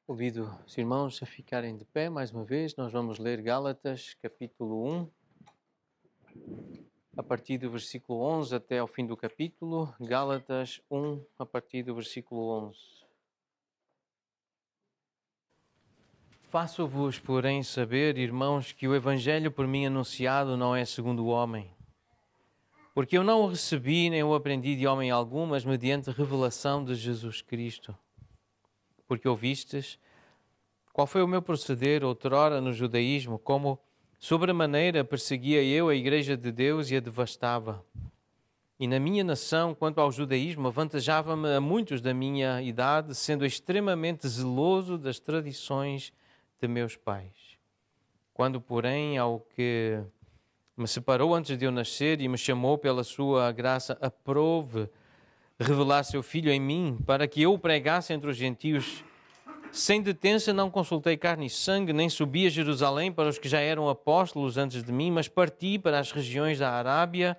Convido os irmãos a ficarem de pé mais uma vez. Nós vamos ler Gálatas, capítulo 1, a partir do versículo 11 até ao fim do capítulo. Gálatas 1, a partir do versículo 11. Faço-vos, porém, saber, irmãos, que o evangelho por mim anunciado não é segundo o homem. Porque eu não o recebi nem o aprendi de homem algum, mas mediante revelação de Jesus Cristo. Porque ouvistes qual foi o meu proceder outrora no judaísmo, como sobremaneira perseguia eu a igreja de Deus e a devastava. E na minha nação, quanto ao judaísmo, avantajava-me a muitos da minha idade, sendo extremamente zeloso das tradições de meus pais. Quando, porém, ao que me separou antes de eu nascer e me chamou pela sua graça, aprouve revelar seu Filho em mim, para que eu o pregasse entre os gentios, sem detença não consultei carne e sangue, nem subi a Jerusalém para os que já eram apóstolos antes de mim, mas parti para as regiões da Arábia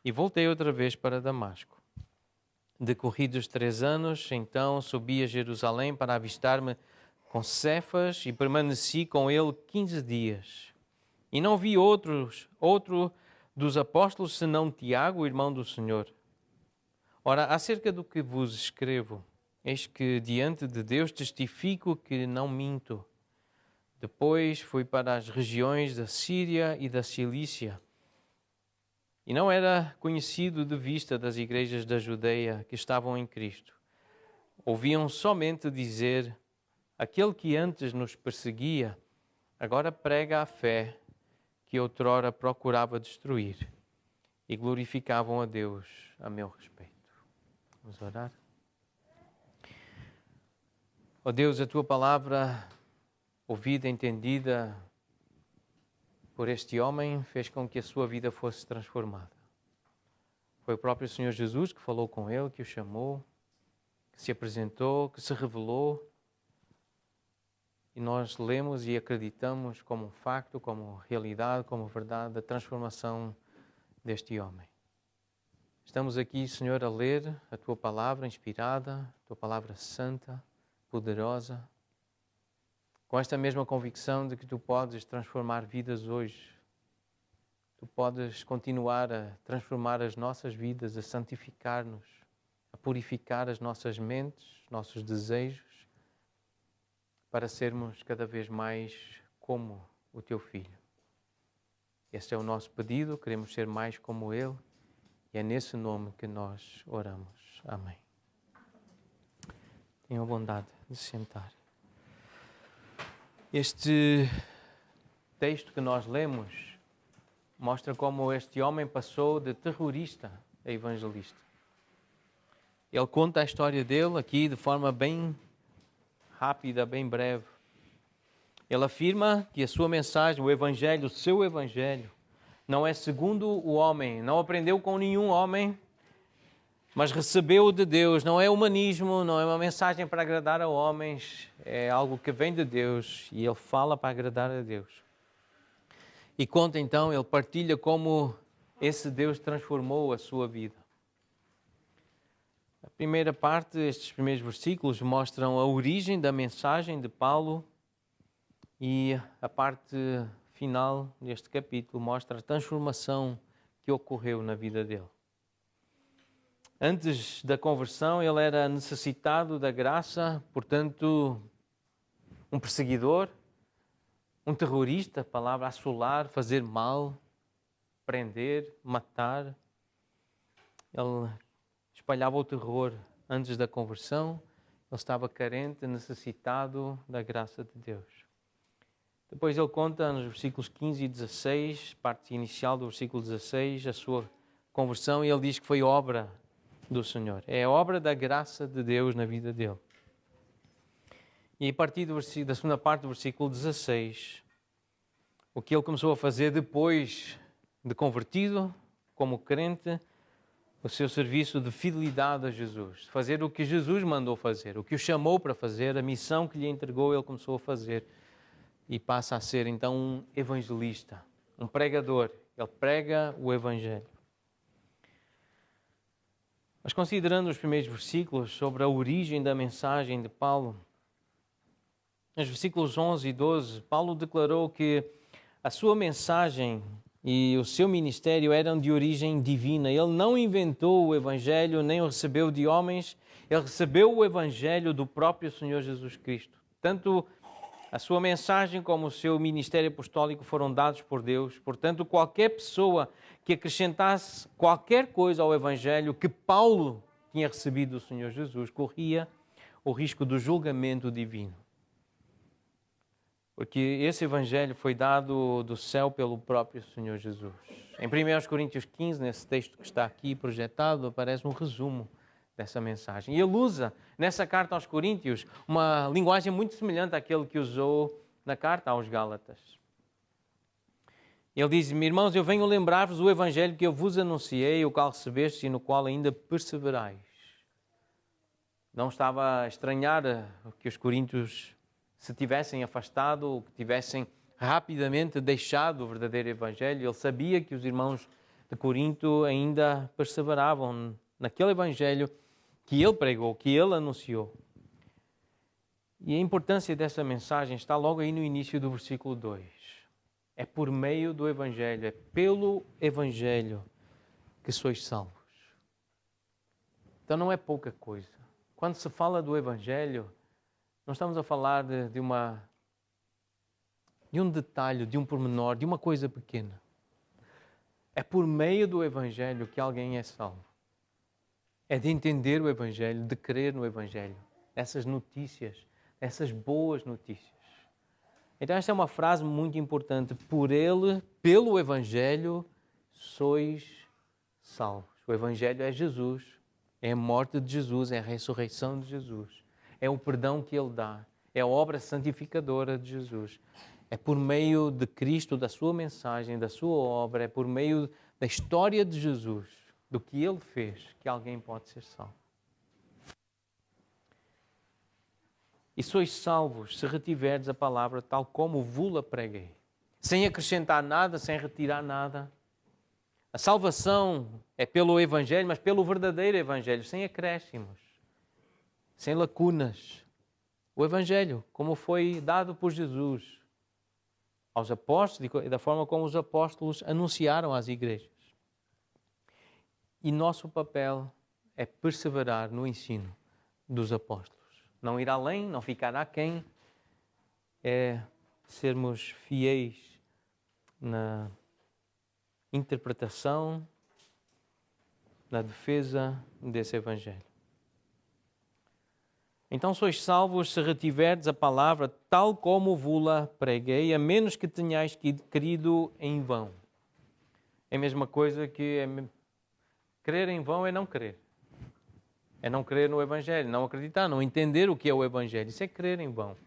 e voltei outra vez para Damasco. Decorridos 3 anos, então subi a Jerusalém para avistar-me com Cefas e permaneci com ele 15 dias. E não vi outro dos apóstolos senão Tiago, irmão do Senhor. Ora, acerca do que vos escrevo, eis que diante de Deus testifico que não minto. Depois fui para as regiões da Síria e da Cilícia. E não era conhecido de vista das igrejas da Judeia que estavam em Cristo. Ouviam somente dizer: aquele que antes nos perseguia, agora prega a fé que outrora procurava destruir. E glorificavam a Deus a meu respeito. Vamos orar. Ó Deus, a Tua palavra, ouvida, entendida por este homem, fez com que a sua vida fosse transformada. Foi o próprio Senhor Jesus que falou com ele, que o chamou, que se apresentou, que se revelou. E nós lemos e acreditamos como um facto, como realidade, como verdade, a transformação deste homem. Estamos aqui, Senhor, a ler a Tua palavra inspirada, a Tua palavra santa, poderosa, com esta mesma convicção de que Tu podes transformar vidas hoje. Tu podes continuar a transformar as nossas vidas, a santificar-nos, a purificar as nossas mentes, nossos desejos, para sermos cada vez mais como o Teu Filho. Este é o nosso pedido, queremos ser mais como Ele, e é nesse nome que nós oramos. Amém. Tenham a bondade de se sentar. Este texto que nós lemos mostra como este homem passou de terrorista a evangelista. Ele conta a história dele aqui de forma bem rápida, bem breve. Ele afirma que a sua mensagem, o evangelho, o seu evangelho, não é segundo o homem, não aprendeu com nenhum homem, mas recebeu de Deus. Não é humanismo, não é uma mensagem para agradar a homens, é algo que vem de Deus e ele fala para agradar a Deus. E conta então, ele partilha como esse Deus transformou a sua vida. A primeira parte, estes primeiros versículos, mostram a origem da mensagem de Paulo e a parte final deste capítulo mostra a transformação que ocorreu na vida dele. Antes da conversão, ele era necessitado da graça, portanto, um perseguidor, um terrorista, a palavra assolar, fazer mal, prender, matar. Ele espalhava o terror antes da conversão, ele estava carente, necessitado da graça de Deus. Depois ele conta nos versículos 15 e 16, parte inicial do versículo 16, a sua conversão, e ele diz que foi obra do Senhor. É a obra da graça de Deus na vida dele. E a partir da segunda parte do versículo 16, o que ele começou a fazer depois de convertido, como crente, o seu serviço de fidelidade a Jesus, fazer o que Jesus mandou fazer, o que o chamou para fazer, a missão que lhe entregou, ele começou a fazer e passa a ser então um evangelista, um pregador. Ele prega o evangelho. Mas considerando os primeiros versículos sobre a origem da mensagem de Paulo, nos versículos 11 e 12, Paulo declarou que a sua mensagem e o seu ministério eram de origem divina. Ele não inventou o Evangelho, nem o recebeu de homens. Ele recebeu o Evangelho do próprio Senhor Jesus Cristo. Tanto a sua mensagem como o seu ministério apostólico foram dados por Deus. Portanto, qualquer pessoa que acrescentasse qualquer coisa ao Evangelho que Paulo tinha recebido do Senhor Jesus, corria o risco do julgamento divino. Porque esse Evangelho foi dado do céu pelo próprio Senhor Jesus. Em 1 Coríntios 15, nesse texto que está aqui projetado, aparece um resumo dessa mensagem. E ele usa, nessa carta aos Coríntios, uma linguagem muito semelhante àquele que usou na carta aos Gálatas. Ele diz: irmãos, eu venho lembrar-vos o Evangelho que eu vos anunciei, o qual recebestes e no qual ainda perseverais. Não estava a estranhar que os coríntios se tivessem afastado, ou que tivessem rapidamente deixado o verdadeiro Evangelho. Ele sabia que os irmãos de Corinto ainda perseveravam naquele Evangelho que ele pregou, que ele anunciou. E a importância dessa mensagem está logo aí no início do versículo 2. É por meio do Evangelho, é pelo Evangelho que sois salvos. Então não é pouca coisa. Quando se fala do Evangelho, não estamos a falar de um detalhe, de um pormenor, de uma coisa pequena. É por meio do Evangelho que alguém é salvo. É de entender o Evangelho, de crer no Evangelho. Essas notícias, essas boas notícias. Então esta é uma frase muito importante. Por ele, pelo Evangelho, sois salvos. O Evangelho é Jesus. É a morte de Jesus, é a ressurreição de Jesus. É o perdão que Ele dá. É a obra santificadora de Jesus. É por meio de Cristo, da sua mensagem, da sua obra, é por meio da história de Jesus, do que Ele fez, que alguém pode ser salvo. E sois salvos se retiverdes a palavra tal como vos-la preguei. Sem acrescentar nada, sem retirar nada. A salvação é pelo Evangelho, mas pelo verdadeiro Evangelho, sem acréscimos, sem lacunas. O Evangelho, como foi dado por Jesus aos apóstolos e da forma como os apóstolos anunciaram às igrejas. E nosso papel é perseverar no ensino dos apóstolos. Não ir além, não ficar aquém, é sermos fiéis na interpretação, na defesa desse Evangelho. Então sois salvos se retiverdes a palavra tal como vos-la preguei, a menos que tenhais crido em vão. É a mesma coisa que crer em vão é não crer. É não crer no Evangelho, não acreditar, não entender o que é o Evangelho. Isso é crer em vão.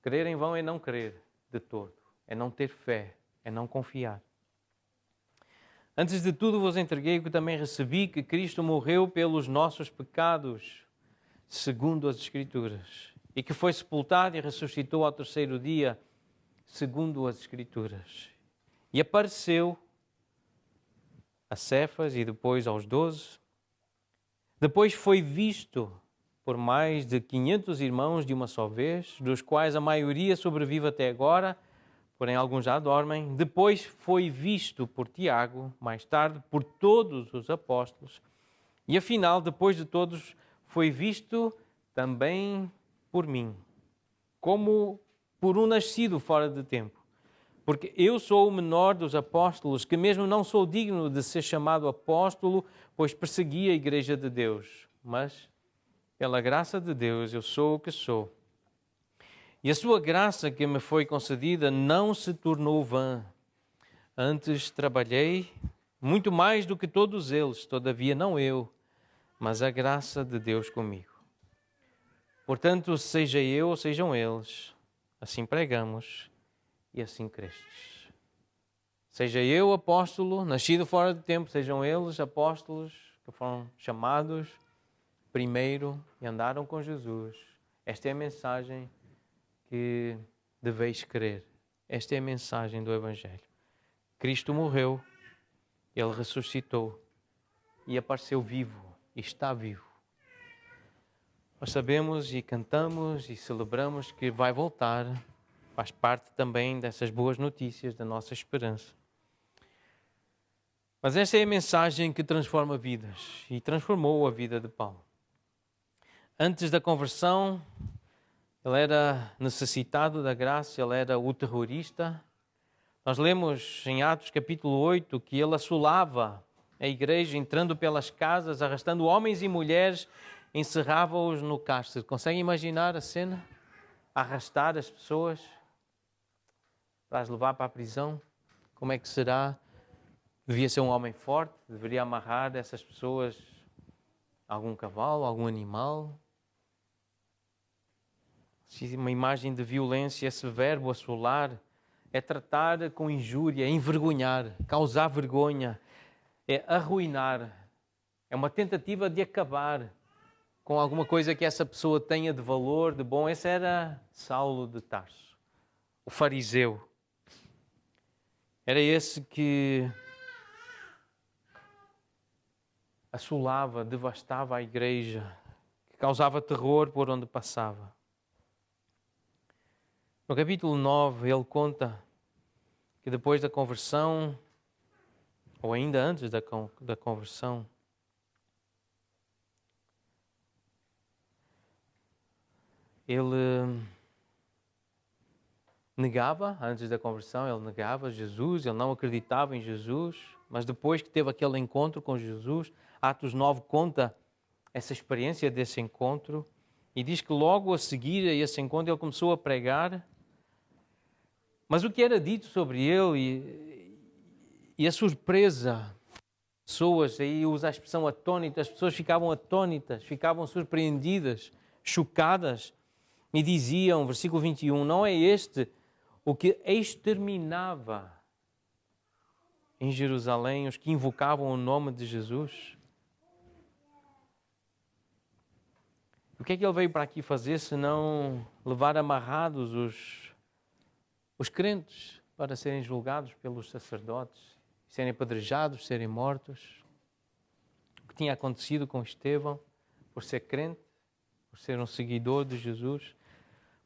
Crer em vão é não crer de todo. É não ter fé, é não confiar. Antes de tudo vos entreguei o que também recebi, que Cristo morreu pelos nossos pecados, segundo as Escrituras, e que foi sepultado e ressuscitou ao terceiro dia, segundo as Escrituras. E apareceu a Cefas e depois aos 12. Depois foi visto por mais de 500 irmãos de uma só vez, dos quais a maioria sobrevive até agora, porém alguns já dormem. Depois foi visto por Tiago, mais tarde por todos os apóstolos. E afinal, depois de todos, foi visto também por mim, como por um nascido fora de tempo. Porque eu sou o menor dos apóstolos, que mesmo não sou digno de ser chamado apóstolo, pois persegui a igreja de Deus. Mas, pela graça de Deus, eu sou o que sou. E a sua graça que me foi concedida não se tornou vã. Antes trabalhei muito mais do que todos eles, todavia não eu, mas a graça de Deus comigo. Portanto, seja eu ou sejam eles, assim pregamos e assim crestes. Seja eu apóstolo, nascido fora de tempo, sejam eles apóstolos que foram chamados primeiro e andaram com Jesus. Esta é a mensagem que deveis crer. Esta é a mensagem do Evangelho. Cristo morreu, Ele ressuscitou e apareceu vivo e está vivo. Nós sabemos e cantamos e celebramos que vai voltar, faz parte também dessas boas notícias, da nossa esperança. Mas esta é a mensagem que transforma vidas e transformou a vida de Paulo. Antes da conversão, ele era necessitado da graça, ele era o terrorista. Nós lemos em Atos capítulo 8 que ele assolava a igreja, entrando pelas casas, arrastando homens e mulheres, encerrava-os no cárcere. Conseguem imaginar a cena? Arrastar as pessoas para as levar para a prisão? Como é que será? Devia ser um homem forte, deveria amarrar essas pessoas a algum cavalo, a algum animal. Uma imagem de violência, esse verbo assolar, é tratar com injúria, envergonhar, causar vergonha, é arruinar, é uma tentativa de acabar com alguma coisa que essa pessoa tenha de valor, de bom. Esse era Saulo de Tarso, o fariseu. Era esse que assolava, devastava a igreja, que causava terror por onde passava. No capítulo 9, ele conta que depois da conversão, ou ainda antes da conversão, ele negava, antes da conversão, ele negava Jesus, ele não acreditava em Jesus, mas depois que teve aquele encontro com Jesus, Atos 9 conta essa experiência desse encontro e diz que logo a seguir a esse encontro ele começou a pregar. Mas o que era dito sobre ele e a surpresa, pessoas, aí usa a expressão atônitas, as pessoas ficavam atônitas, ficavam surpreendidas, chocadas e diziam, versículo 21, não é este o que exterminava em Jerusalém os que invocavam o nome de Jesus? O que é que ele veio para aqui fazer senão levar amarrados os crentes para serem julgados pelos sacerdotes, serem apedrejados, serem mortos? O que tinha acontecido com Estevão por ser crente, por ser um seguidor de Jesus?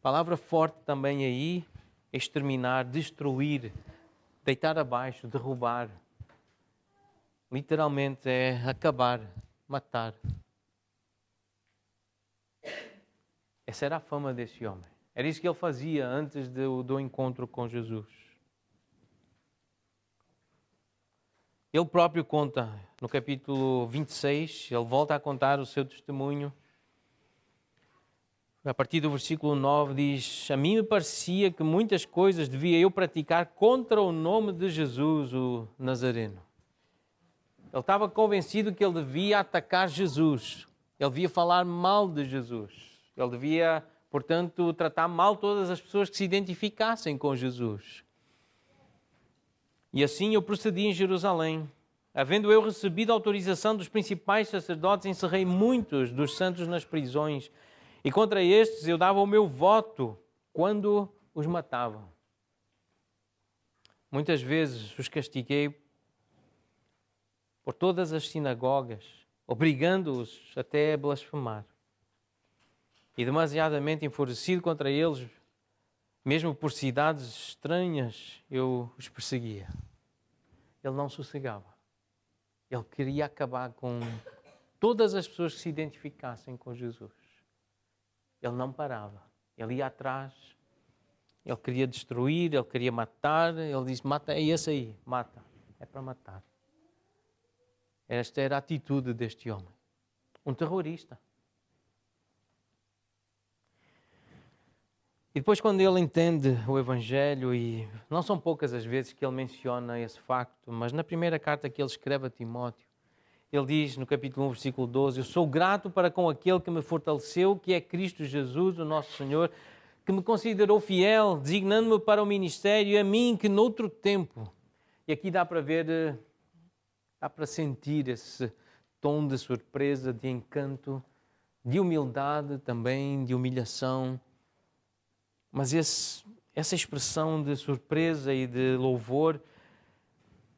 Palavra forte também aí, exterminar, destruir, deitar abaixo, derrubar. Literalmente é acabar, matar. Essa era a fama desse homem. Era isso que ele fazia antes do encontro com Jesus. Ele próprio conta, no capítulo 26, ele volta a contar o seu testemunho. A partir do versículo 9 diz, a mim me parecia que muitas coisas devia eu praticar contra o nome de Jesus, o Nazareno. Ele estava convencido que ele devia atacar Jesus. Ele devia falar mal de Jesus. Ele devia, portanto, tratar mal todas as pessoas que se identificassem com Jesus. E assim eu procedi em Jerusalém. Havendo eu recebido a autorização dos principais sacerdotes, encerrei muitos dos santos nas prisões. E contra estes eu dava o meu voto quando os matavam. Muitas vezes os castiguei por todas as sinagogas, obrigando-os até a blasfemar. E demasiadamente enfurecido contra eles, mesmo por cidades estranhas, eu os perseguia. Ele não sossegava. Ele queria acabar com todas as pessoas que se identificassem com Jesus. Ele não parava. Ele ia atrás. Ele queria destruir, ele queria matar. Ele disse, mata, é esse aí, mata. É para matar. Esta era a atitude deste homem. Um terrorista. E depois quando ele entende o Evangelho, e não são poucas as vezes que ele menciona esse facto, mas na primeira carta que ele escreve a Timóteo, ele diz no capítulo 1, versículo 12, eu sou grato para com aquele que me fortaleceu, que é Cristo Jesus, o nosso Senhor, que me considerou fiel, designando-me para o ministério, e a mim que noutro tempo. E aqui dá para ver, dá para sentir esse tom de surpresa, de encanto, de humildade também, de humilhação. Mas essa expressão de surpresa e de louvor,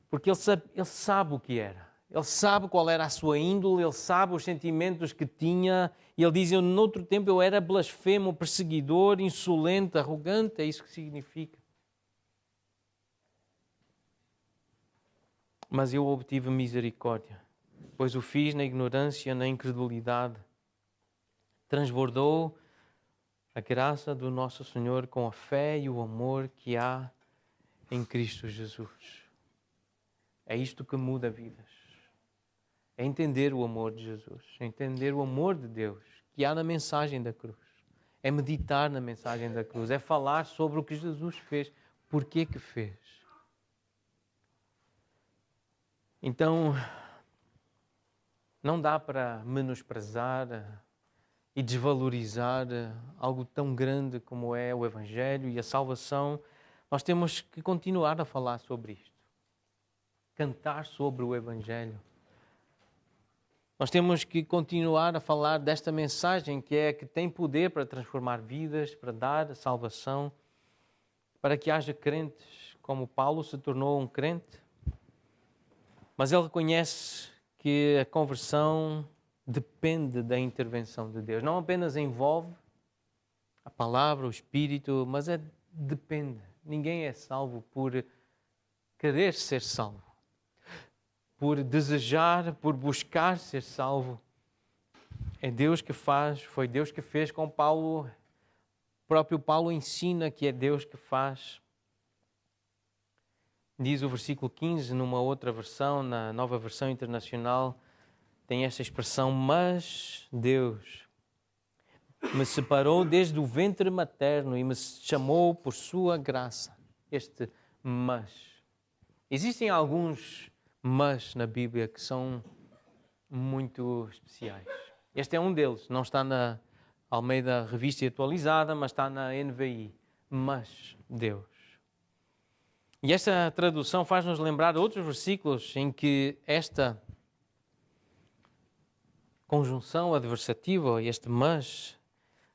porque ele sabe o que era. Ele sabe qual era a sua índole, ele sabe os sentimentos que tinha. E ele diz, noutro tempo eu era blasfemo, perseguidor, insolente, arrogante. É isso que significa. Mas eu obtive misericórdia, pois o fiz na ignorância, na incredulidade. Transbordou a graça do nosso Senhor com a fé e o amor que há em Cristo Jesus. É isto que muda vidas. É entender o amor de Jesus, é entender o amor de Deus que há na mensagem da cruz. É meditar na mensagem da cruz, é falar sobre o que Jesus fez, porquê que fez. Então, não dá para menosprezar e desvalorizar algo tão grande como é o Evangelho e a salvação. Nós temos que continuar a falar sobre isto. Cantar sobre o Evangelho. Nós temos que continuar a falar desta mensagem que tem poder para transformar vidas, para dar salvação, para que haja crentes, como Paulo se tornou um crente. Mas ele reconhece que a conversão depende da intervenção de Deus. Não apenas envolve a palavra, o Espírito, mas depende. Ninguém é salvo por querer ser salvo, por desejar, por buscar ser salvo. É Deus que faz, foi Deus que fez com Paulo. O próprio Paulo ensina que é Deus que faz. Diz o versículo 15, numa outra versão, na Nova Versão Internacional, tem esta expressão, mas Deus me separou desde o ventre materno e me chamou por sua graça. Este mas. Existem alguns mas na Bíblia que são muito especiais. Este é um deles. Não está na Almeida Revista e Atualizada, mas está na NVI. Mas Deus. E esta tradução faz-nos lembrar outros versículos em que esta conjunção adversativa, este mas,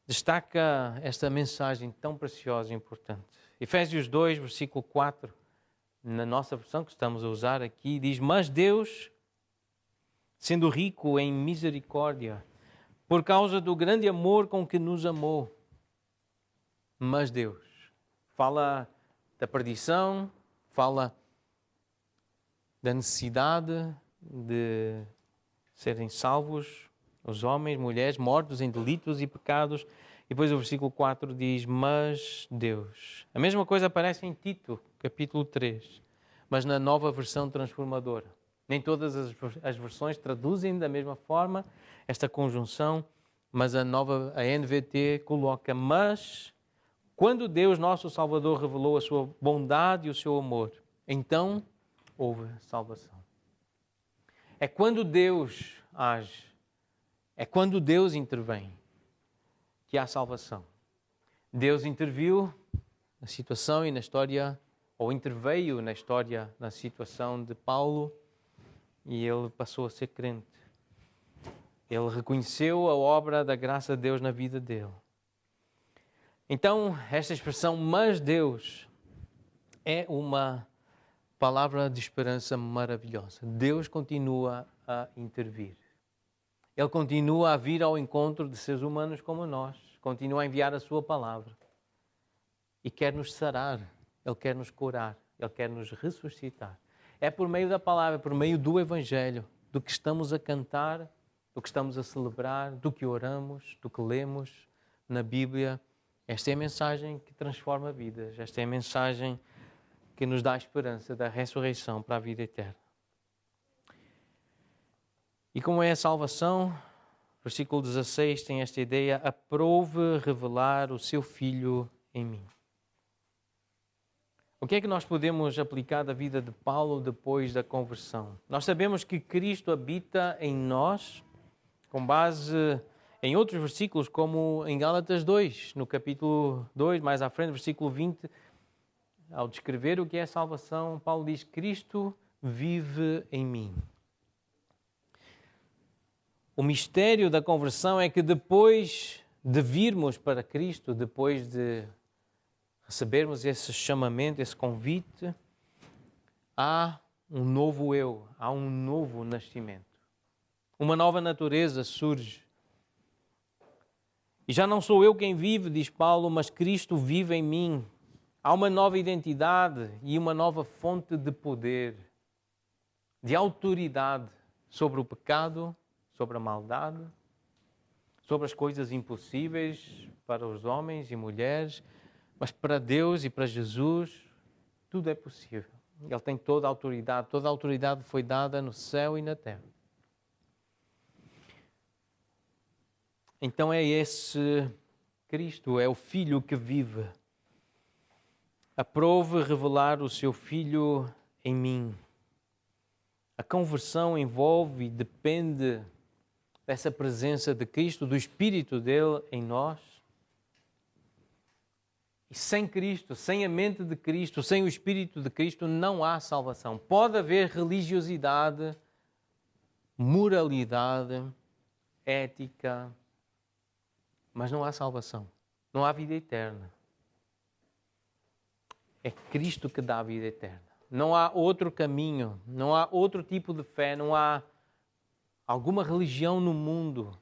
destaca esta mensagem tão preciosa e importante. Efésios 2, versículo 4, na nossa versão que estamos a usar aqui, diz, mas Deus, sendo rico em misericórdia, por causa do grande amor com que nos amou. Mas Deus fala da perdição, fala da necessidade de serem salvos os homens, mulheres, mortos em delitos e pecados. E depois o versículo 4 diz, mas Deus. A mesma coisa aparece em Tito, capítulo 3, mas na nova versão transformadora. Nem todas as versões traduzem da mesma forma esta conjunção, mas a NVT coloca, mas quando Deus, nosso Salvador, revelou a sua bondade e o seu amor, então houve salvação. É quando Deus age, é quando Deus intervém que há salvação. Deus interviu na situação e na história, ou interveio na história, na situação de Paulo, e ele passou a ser crente. Ele reconheceu a obra da graça de Deus na vida dele. Então, esta expressão, mas Deus, é uma palavra de esperança maravilhosa. Deus continua a intervir. Ele continua a vir ao encontro de seres humanos como nós. Continua a enviar a sua palavra. E quer nos sarar. Ele quer nos curar. Ele quer nos ressuscitar. É por meio da palavra, por meio do Evangelho, do que estamos a cantar, do que estamos a celebrar, do que oramos, do que lemos na Bíblia. Esta é a mensagem que transforma vidas. Esta é a mensagem que nos dá a esperança da ressurreição para a vida eterna. E como é a salvação? Versículo 16 tem esta ideia, aprove revelar o seu Filho em mim. O que é que nós podemos aplicar da vida de Paulo depois da conversão? Nós sabemos que Cristo habita em nós, com base em outros versículos, como em Gálatas 2, no capítulo 2, mais à frente, versículo 20, ao descrever o que é a salvação, Paulo diz, Cristo vive em mim. O mistério da conversão é que depois de virmos para Cristo, depois de recebermos esse chamamento, esse convite, há um novo eu, há um novo nascimento. Uma nova natureza surge. E já não sou eu quem vive, diz Paulo, mas Cristo vive em mim. Há uma nova identidade e uma nova fonte de poder, de autoridade sobre o pecado, sobre a maldade, sobre as coisas impossíveis para os homens e mulheres, mas para Deus e para Jesus, tudo é possível. Ele tem toda a autoridade foi dada no céu e na terra. Então é esse Cristo, é o Filho que vive. Aprove revelar o seu Filho em mim. A conversão envolve e depende dessa presença de Cristo, do Espírito dele em nós. E sem Cristo, sem a mente de Cristo, sem o Espírito de Cristo, não há salvação. Pode haver religiosidade, moralidade, ética, mas não há salvação. Não há vida eterna. É Cristo que dá a vida eterna. Não há outro caminho, não há outro tipo de fé, não há alguma religião no mundo,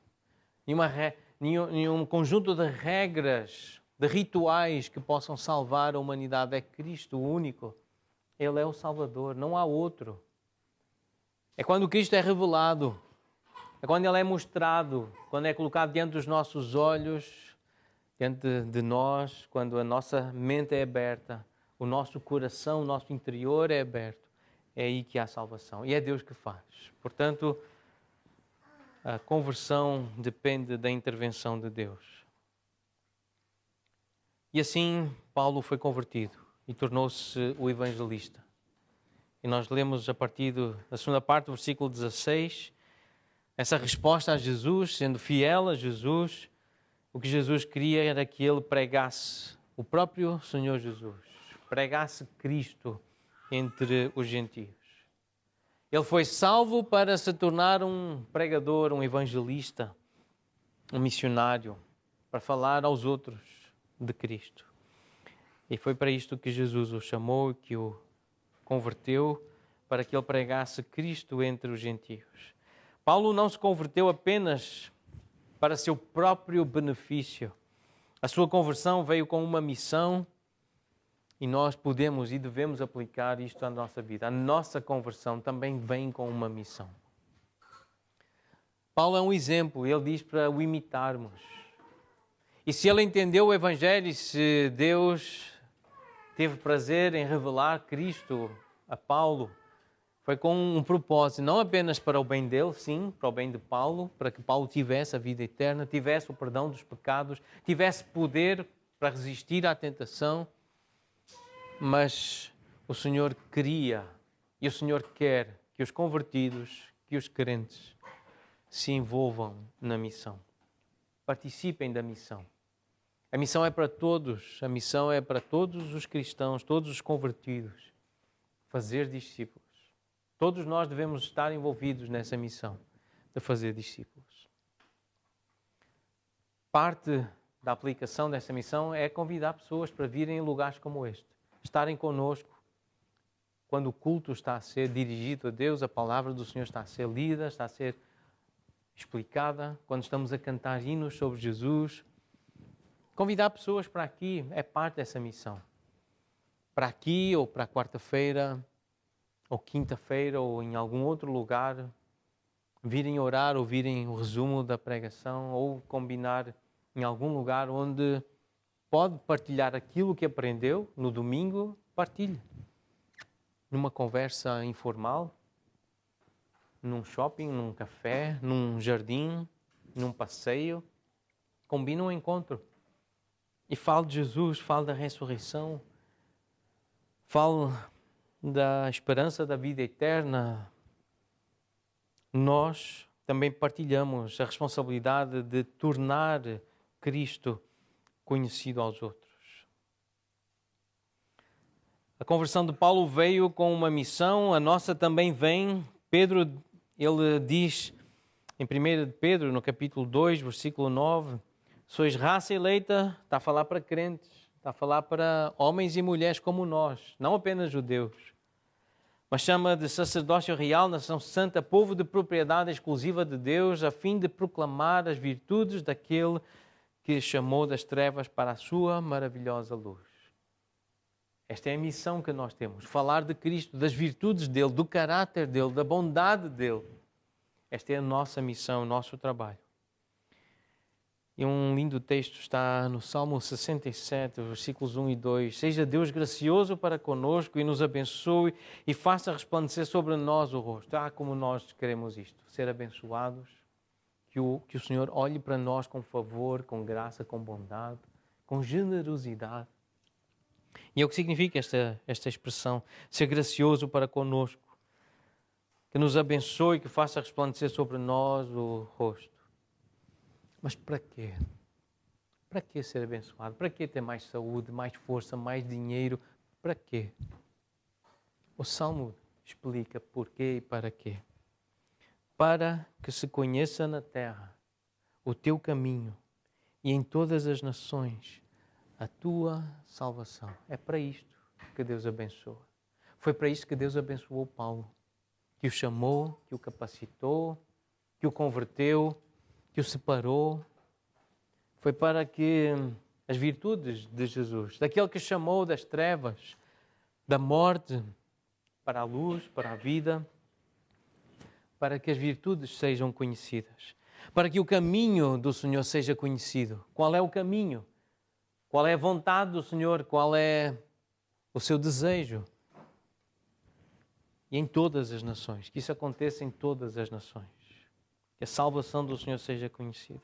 nenhum conjunto de regras, de rituais que possam salvar a humanidade. É Cristo o único. Ele é o Salvador, não há outro. É quando Cristo é revelado, é quando Ele é mostrado, quando é colocado diante dos nossos olhos, diante de nós, quando a nossa mente é aberta, o nosso coração, o nosso interior é aberto. É aí que há salvação. E é Deus que faz. Portanto, a conversão depende da intervenção de Deus. E assim, Paulo foi convertido e tornou-se o evangelista. E nós lemos a partir da segunda parte do versículo 16, essa resposta a Jesus, sendo fiel a Jesus. O que Jesus queria era que ele pregasse o próprio Senhor Jesus, pregasse Cristo entre os gentios. Ele foi salvo para se tornar um pregador, um evangelista, um missionário, para falar aos outros de Cristo. E foi para isto que Jesus o chamou, que o converteu, para que ele pregasse Cristo entre os gentios. Paulo não se converteu apenas para seu próprio benefício. A sua conversão veio com uma missão e nós podemos e devemos aplicar isto à nossa vida. A nossa conversão também vem com uma missão. Paulo é um exemplo, ele diz para o imitarmos. E se ele entendeu o Evangelho e se Deus teve prazer em revelar Cristo a Paulo, foi com um propósito, não apenas para o bem dele, sim, para o bem de Paulo, para que Paulo tivesse a vida eterna, tivesse o perdão dos pecados, tivesse poder para resistir à tentação, mas o Senhor queria e o Senhor quer que os convertidos, que os crentes se envolvam na missão, participem da missão. A missão é para todos, a missão é para todos os cristãos, todos os convertidos, fazer discípulos. Todos nós devemos estar envolvidos nessa missão de fazer discípulos. Parte da aplicação dessa missão é convidar pessoas para virem em lugares como este, estarem conosco. Quando o culto está a ser dirigido a Deus, a palavra do Senhor está a ser lida, está a ser explicada, quando estamos a cantar hinos sobre Jesus. Convidar pessoas para aqui é parte dessa missão. Para aqui ou para quarta-feira, ou quinta-feira, ou em algum outro lugar, virem orar, ouvirem o resumo da pregação, ou combinar em algum lugar onde pode partilhar aquilo que aprendeu no domingo, partilhe. Numa conversa informal, num shopping, num café, num jardim, num passeio, combine um encontro. E fale de Jesus, fale da ressurreição, fale da esperança da vida eterna. Nós também partilhamos a responsabilidade de tornar Cristo conhecido aos outros. A conversão de Paulo veio com uma missão, a nossa também vem. Pedro, ele diz em 1 Pedro, no capítulo 2, versículo 9, sois raça eleita, está a falar para crentes, está a falar para homens e mulheres como nós, não apenas judeus. mas chama de sacerdócio real, nação santa, povo de propriedade exclusiva de Deus, a fim de proclamar as virtudes daquele que chamou das trevas para a sua maravilhosa luz. Esta é a missão que nós temos, falar de Cristo, das virtudes dele, do caráter dele, da bondade dele. Esta é a nossa missão, o nosso trabalho. E um lindo texto está no Salmo 67, versículos 1 e 2. Seja Deus gracioso para conosco e nos abençoe e faça resplandecer sobre nós o rosto. Como nós queremos isto, ser abençoados, que o Senhor olhe para nós com favor, com graça, com bondade, com generosidade. E é o que significa esta expressão, ser gracioso para conosco, que nos abençoe, que faça resplandecer sobre nós o rosto. Mas para quê? Para que ser abençoado? Para que ter mais saúde, mais força, mais dinheiro? Para quê? O Salmo explica porquê e para quê. Para que se conheça na terra o teu caminho e em todas as nações a tua salvação. É para isto que Deus abençoa. Foi para isto que Deus abençoou Paulo, que o chamou, que o capacitou, que o converteu, que o separou. Foi para que as virtudes de Jesus, daquele que chamou das trevas, da morte, para a luz, para a vida, para que as virtudes sejam conhecidas, para que o caminho do Senhor seja conhecido. Qual é o caminho? Qual é a vontade do Senhor? Qual é o seu desejo? E em todas as nações, que isso aconteça em todas as nações. Que a salvação do Senhor seja conhecida.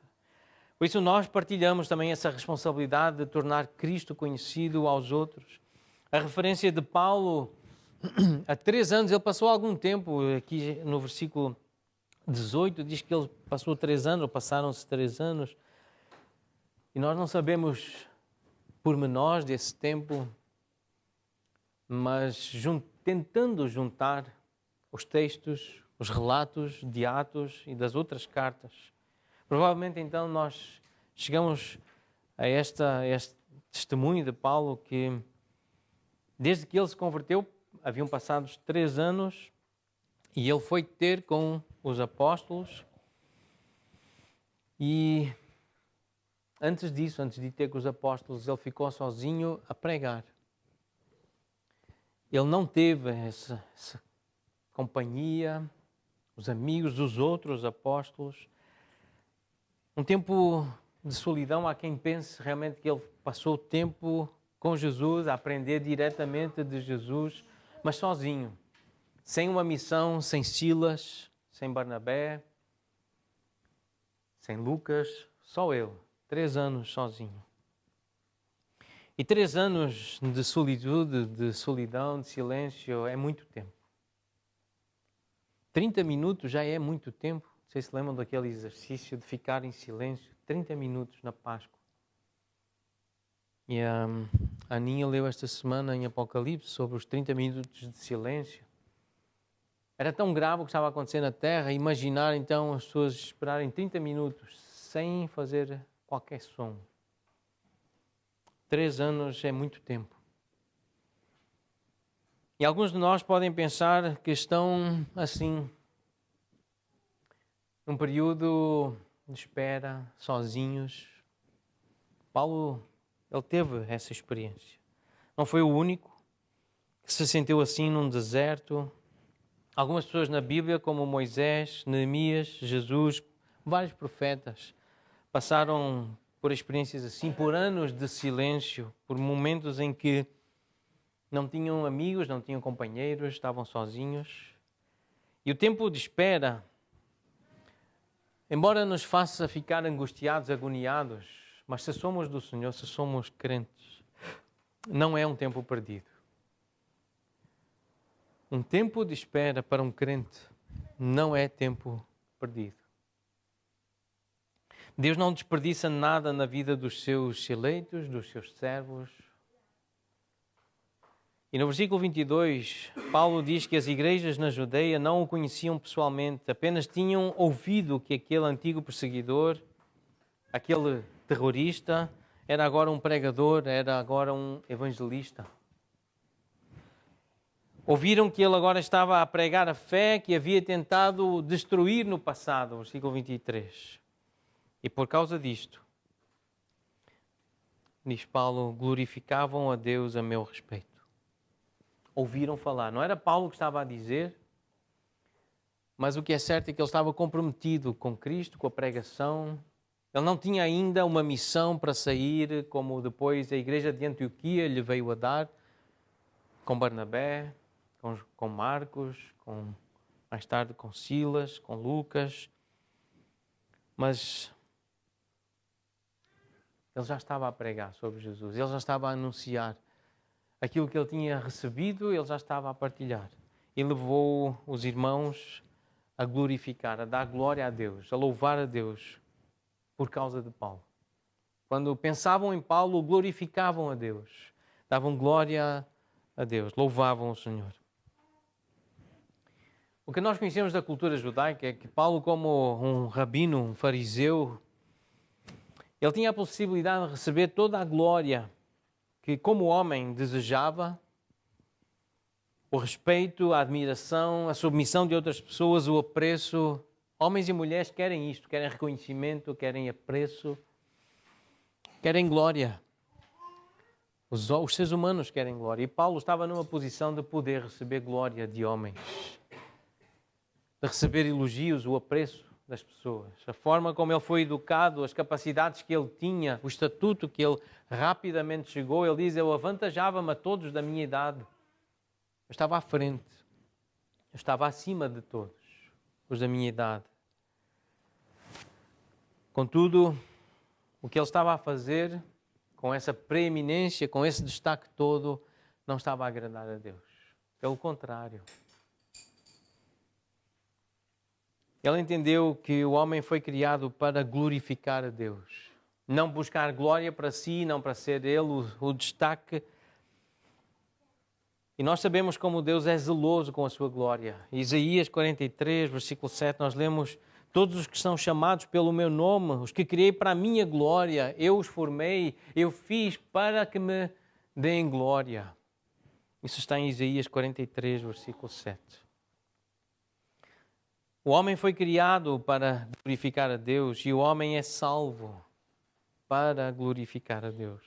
Por isso nós partilhamos também essa responsabilidade de tornar Cristo conhecido aos outros. A referência de Paulo, há 3 anos, ele passou algum tempo, aqui no versículo 18, diz que ele passou 3 anos, ou passaram-se 3 anos, e nós não sabemos pormenores desse tempo, mas tentando juntar os textos, os relatos de Atos e das outras cartas, provavelmente então nós chegamos a este testemunho de Paulo que desde que ele se converteu, haviam passado 3 anos e ele foi ter com os apóstolos e antes disso, antes de ter com os apóstolos, ele ficou sozinho a pregar. Ele não teve essa companhia, os amigos dos outros apóstolos. Um tempo de solidão, há quem pense realmente que ele passou tempo com Jesus, a aprender diretamente de Jesus, mas sozinho, sem uma missão, sem Silas, sem Barnabé, sem Lucas, só ele, 3 anos sozinho. E 3 anos de solitude, de solidão, de silêncio, é muito tempo. 30 minutos já é muito tempo. Vocês se lembram daquele exercício de ficar em silêncio? 30 minutos na Páscoa. E a Aninha leu esta semana em Apocalipse sobre os 30 minutos de silêncio. Era tão grave o que estava a acontecer na Terra. Imaginar então as pessoas esperarem 30 minutos sem fazer qualquer som. 3 anos é muito tempo. E alguns de nós podem pensar que estão assim, num período de espera, sozinhos. Paulo, ele teve essa experiência. Não foi o único que se sentiu assim num deserto. Algumas pessoas na Bíblia, como Moisés, Neemias, Jesus, vários profetas, passaram por experiências assim, por anos de silêncio, por momentos em que não tinham amigos, não tinham companheiros, estavam sozinhos. E o tempo de espera, embora nos faça ficar angustiados, agoniados, mas se somos do Senhor, se somos crentes, não é um tempo perdido. Um tempo de espera para um crente não é tempo perdido. Deus não desperdiça nada na vida dos seus eleitos, dos seus servos. E no versículo 22, Paulo diz que as igrejas na Judeia não o conheciam pessoalmente, apenas tinham ouvido que aquele antigo perseguidor, aquele terrorista, era agora um pregador, era agora um evangelista. Ouviram que ele agora estava a pregar a fé que havia tentado destruir no passado, versículo 23. E por causa disto, diz Paulo, glorificavam a Deus a meu respeito. Ouviram falar. Não era Paulo que estava a dizer, mas o que é certo é que ele estava comprometido com Cristo, com a pregação. Ele não tinha ainda uma missão para sair, como depois a igreja de Antioquia lhe veio a dar, com Barnabé, com Marcos, mais tarde com Silas, com Lucas. Mas ele já estava a pregar sobre Jesus, ele já estava a anunciar aquilo que ele tinha recebido, ele já estava a partilhar. E levou os irmãos a glorificar, a dar glória a Deus, a louvar a Deus por causa de Paulo. Quando pensavam em Paulo, glorificavam a Deus, davam glória a Deus, louvavam o Senhor. O que nós conhecemos da cultura judaica é que Paulo, como um rabino, um fariseu, ele tinha a possibilidade de receber toda a glória que, como homem, desejava, o respeito, a admiração, a submissão de outras pessoas, o apreço. Homens e mulheres querem isto, querem reconhecimento, querem apreço, querem glória. Os seres humanos querem glória. E Paulo estava numa posição de poder receber glória de homens, de receber elogios, o apreço das pessoas. A forma como ele foi educado, as capacidades que ele tinha, o estatuto que ele rapidamente chegou. Ele diz, eu avantajava-me a todos da minha idade. Eu estava à frente. Eu estava acima de todos os da minha idade. Contudo, o que ele estava a fazer, com essa preeminência, com esse destaque todo, não estava a agradar a Deus. Pelo contrário. Ele entendeu que o homem foi criado para glorificar a Deus. Não buscar glória para si, não para ser ele o destaque. E nós sabemos como Deus é zeloso com a sua glória. Isaías 43, versículo 7, nós lemos: todos os que são chamados pelo meu nome, os que criei para a minha glória, eu os formei, eu fiz para que me deem glória. Isso está em Isaías 43, versículo 7. O homem foi criado para glorificar a Deus e o homem é salvo para glorificar a Deus.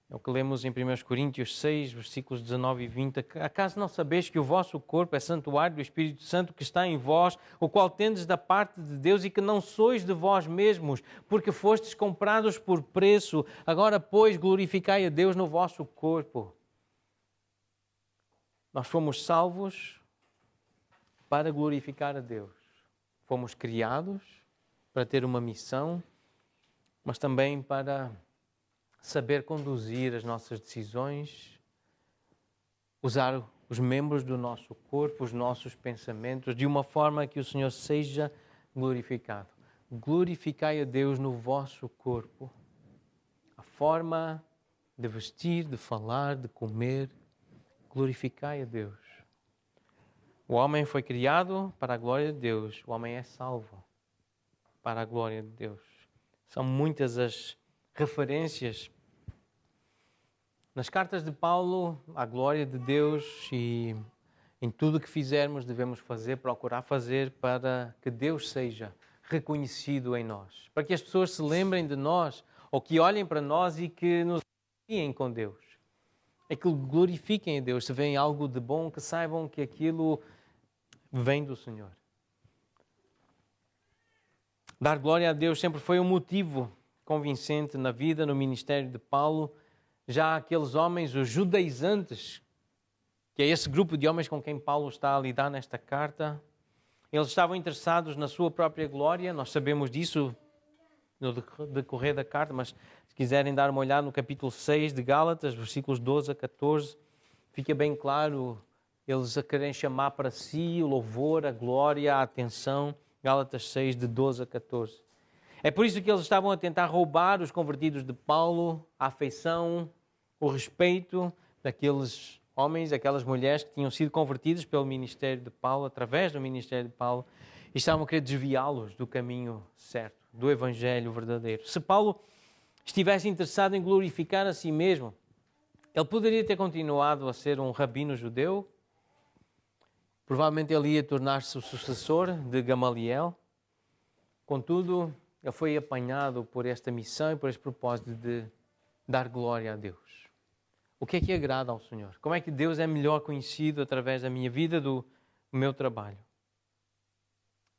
É o que lemos em 1 Coríntios 6, versículos 19 e 20. Acaso não sabeis que o vosso corpo é santuário do Espírito Santo que está em vós, o qual tendes da parte de Deus e que não sois de vós mesmos, porque fostes comprados por preço. Agora, pois, glorificai a Deus no vosso corpo. Nós fomos salvos para glorificar a Deus. Fomos criados para ter uma missão, mas também para saber conduzir as nossas decisões, usar os membros do nosso corpo, os nossos pensamentos, de uma forma que o Senhor seja glorificado. Glorificai a Deus no vosso corpo. A forma de vestir, de falar, de comer, glorificai a Deus. O homem foi criado para a glória de Deus. O homem é salvo para a glória de Deus. São muitas as referências nas cartas de Paulo à glória de Deus, e em tudo o que fizermos devemos fazer, procurar fazer para que Deus seja reconhecido em nós. Para que as pessoas se lembrem de nós ou que olhem para nós e que nos gloriem com Deus. É que glorifiquem a Deus. Se veem algo de bom, que saibam que aquilo vem do Senhor. Dar glória a Deus sempre foi um motivo convincente na vida, no ministério de Paulo. Já aqueles homens, os judaizantes, que é esse grupo de homens com quem Paulo está a lidar nesta carta, eles estavam interessados na sua própria glória. Nós sabemos disso no decorrer da carta, mas se quiserem dar uma olhada no capítulo 6 de Gálatas, versículos 12 a 14, fica bem claro eles a querem chamar para si o louvor, a glória, a atenção. Gálatas 6, de 12 a 14. É por isso que eles estavam a tentar roubar os convertidos de Paulo, a afeição, o respeito daqueles homens, aquelas mulheres que tinham sido convertidos pelo ministério de Paulo, através do ministério de Paulo, e estavam a querer desviá-los do caminho certo, do evangelho verdadeiro. Se Paulo estivesse interessado em glorificar a si mesmo, Ele poderia ter continuado a ser um rabino judeu. Provavelmente ele ia tornar-se o sucessor de Gamaliel. Contudo, ele foi apanhado por esta missão e por este propósito de dar glória a Deus. O que é que agrada ao Senhor? Como é que Deus é melhor conhecido através da minha vida, do meu trabalho?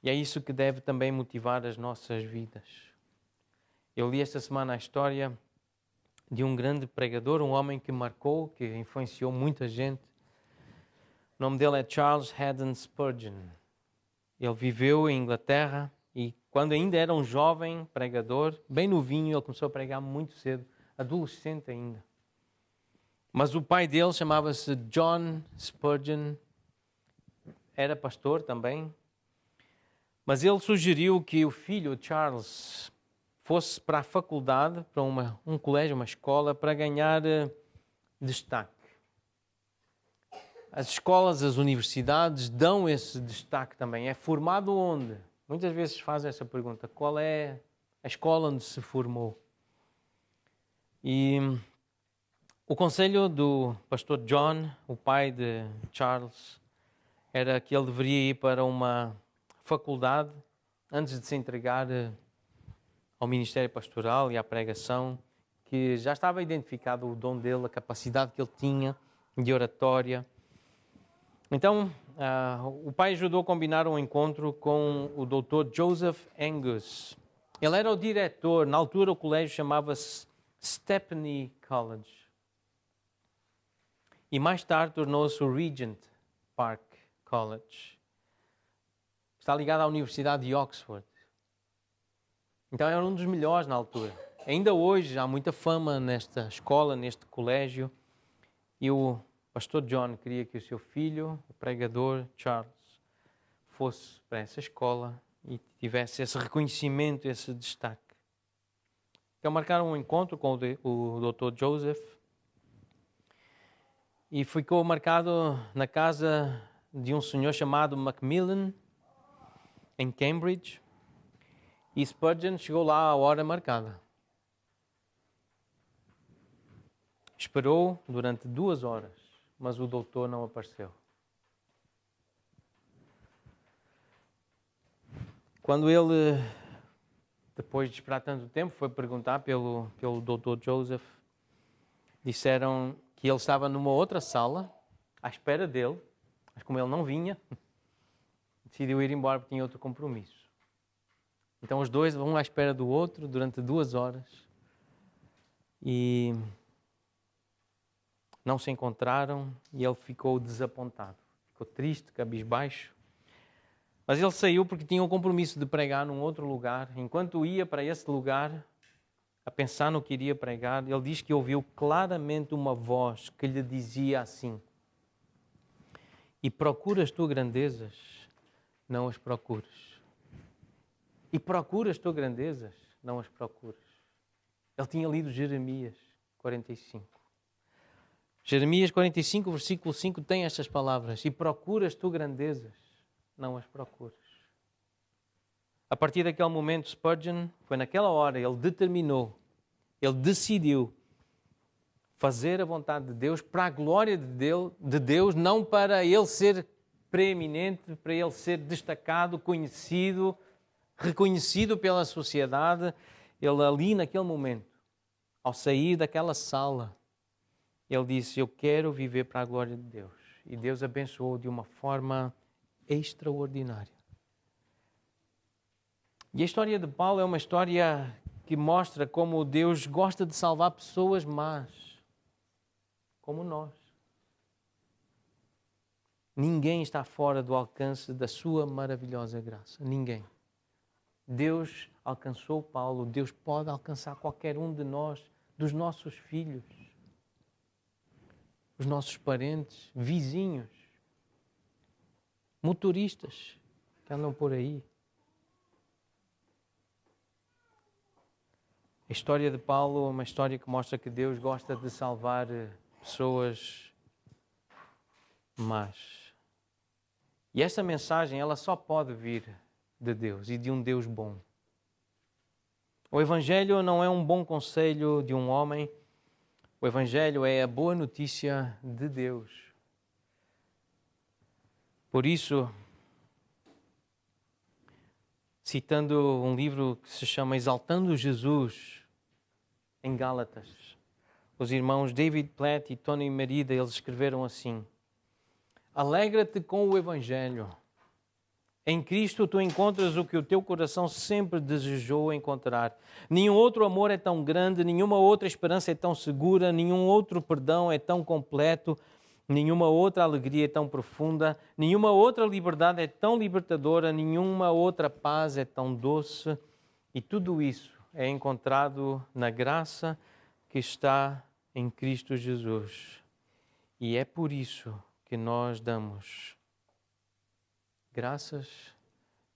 E é isso que deve também motivar as nossas vidas. Eu li esta semana a história de um grande pregador, um homem que marcou, que influenciou muita gente. O nome dele é Charles Haddon Spurgeon. Ele viveu em Inglaterra e quando ainda era um jovem pregador, bem novinho, ele começou a pregar muito cedo, adolescente ainda. Mas o pai dele chamava-se John Spurgeon, era pastor também. Mas ele sugeriu que o filho, Charles, fosse para a faculdade, para um colégio, uma escola, para ganhar destaque. As escolas, as universidades dão esse destaque também. É formado onde? Muitas vezes fazem essa pergunta. Qual é a escola onde se formou? E o conselho do pastor John, o pai de Charles, era que ele deveria ir para uma faculdade antes de se entregar ao ministério pastoral e à pregação, que já estava identificado o dom dele, a capacidade que ele tinha de oratória. Então, o pai ajudou a combinar um encontro com o Dr. Joseph Angus. Ele era o diretor, na altura o colégio chamava-se Stepney College. E mais tarde tornou-se o Regent Park College. Está ligado à Universidade de Oxford. Então era um dos melhores na altura. Ainda hoje há muita fama nesta escola, neste colégio. E o pastor John queria que o seu filho, o pregador Charles, fosse para essa escola e tivesse esse reconhecimento, esse destaque. Então marcaram um encontro com o Dr. Joseph e ficou marcado na casa de um senhor chamado Macmillan, em Cambridge. E Spurgeon chegou lá à hora marcada. Esperou durante 2 horas, mas o doutor não apareceu. Quando ele, depois de esperar tanto tempo, foi perguntar pelo Dr. Joseph, disseram que ele estava numa outra sala, à espera dele, mas como ele não vinha, decidiu ir embora porque tinha outro compromisso. Então os dois vão à espera do outro durante 2 horas e não se encontraram e ele ficou desapontado, ficou triste, cabisbaixo. Mas ele saiu porque tinha um compromisso de pregar num outro lugar. Enquanto ia para esse lugar, a pensar no que iria pregar, ele diz que ouviu claramente uma voz que lhe dizia assim: e procuras tu grandezas, não as procures. E procuras tu grandezas, não as procures. Ele tinha lido Jeremias 45. Jeremias 45, versículo 5, tem estas palavras: e procuras tu grandezas, não as procures. A partir daquele momento, Spurgeon, foi naquela hora, ele determinou, ele decidiu fazer a vontade de Deus para a glória de Deus, não para ele ser preeminente, para ele ser destacado, conhecido, reconhecido pela sociedade. Ele ali naquele momento, ao sair daquela sala, ele disse: eu quero viver para a glória de Deus. E Deus abençoou de uma forma extraordinária. E a história de Paulo é uma história que mostra como Deus gosta de salvar pessoas más, como nós. Ninguém está fora do alcance da sua maravilhosa graça. Ninguém. Deus alcançou Paulo, Deus pode alcançar qualquer um de nós, dos nossos filhos, os nossos parentes, vizinhos, motoristas que andam por aí. A história de Paulo é uma história que mostra que Deus gosta de salvar pessoas más. E essa mensagem, ela só pode vir de Deus e de um Deus bom. O Evangelho não é um bom conselho de um homem, O Evangelho é a boa notícia de Deus. Por isso, citando um livro que se chama Exaltando Jesus, em Gálatas, os irmãos David Platt e Tony Merida, eles escreveram assim: alegra-te com o Evangelho. Em Cristo tu encontras o que o teu coração sempre desejou encontrar. Nenhum outro amor é tão grande, nenhuma outra esperança é tão segura, nenhum outro perdão é tão completo, nenhuma outra alegria é tão profunda, nenhuma outra liberdade é tão libertadora, nenhuma outra paz é tão doce. E tudo isso é encontrado na graça que está em Cristo Jesus. E é por isso que nós damos graças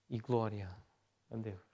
e glória a Deus.